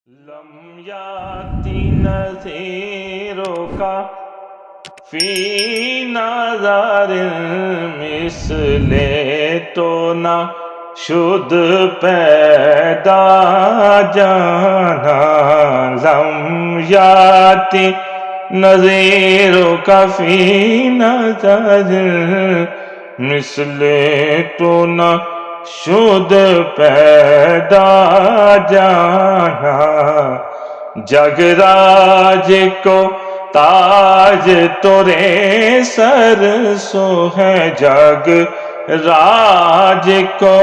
لم یاتی نذیروں کا فی نظر مثل تو نہ شد پیدا جانا لم یاتی نذیروں کا فی نظر مثل تو نہ شد پیدا جانا جگ راج کو تاج تورے سر سو ہے جگ راج کو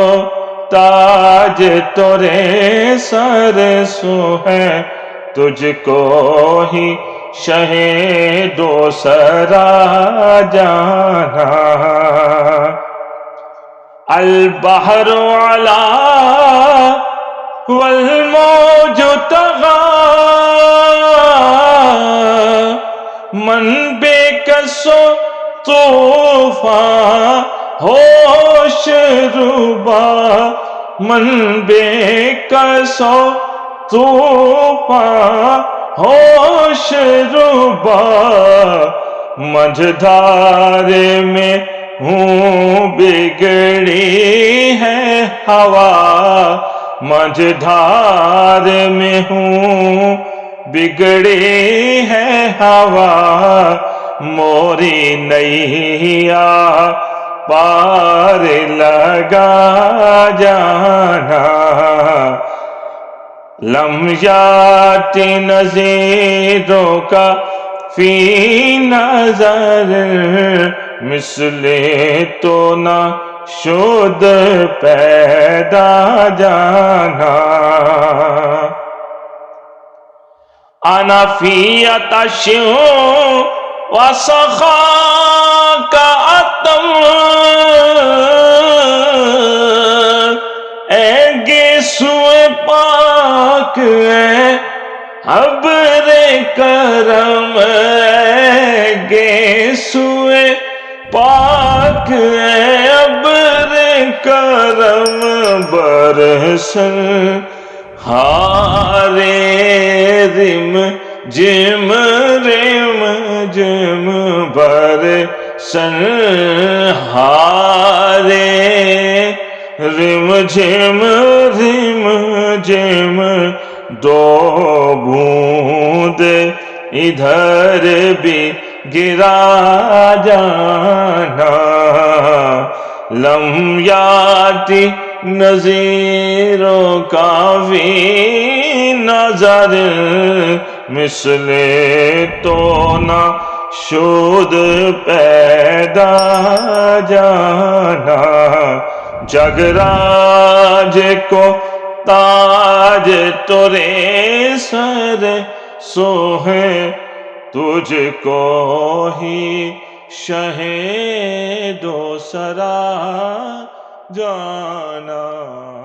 تاج تورے سر سو ہے تجھ کو ہی شہ دو سرا جانا البحر علا والموج تغا من بے کسو طوفان ہوش ربا من بے کسو طوفان ہوش ربا مجھدار میں ہوں بگڑی ہے ہوا مجھدار میں ہوں بگڑی ہے ہوا موری نیا پار لگا جانا لم یاتی نذیروں کا فی نظر مثل تو نہ شد پیدا جانا انا فی عطش و سخا کا عتم اے گیسوئے پاک اے ابر کرم اے گیسوئے پاک اے ابر کرم برس ہارے رم جم برس ہارے رم جم دو بوند ادھر بھی گرا جانا لم یاتی نذیروں کا فی نظر مثل تو نہ شد پیدا جانا جگ راج کو تاج تورے سر سو ہے تجھ کو ہی شہ دو سرا جانا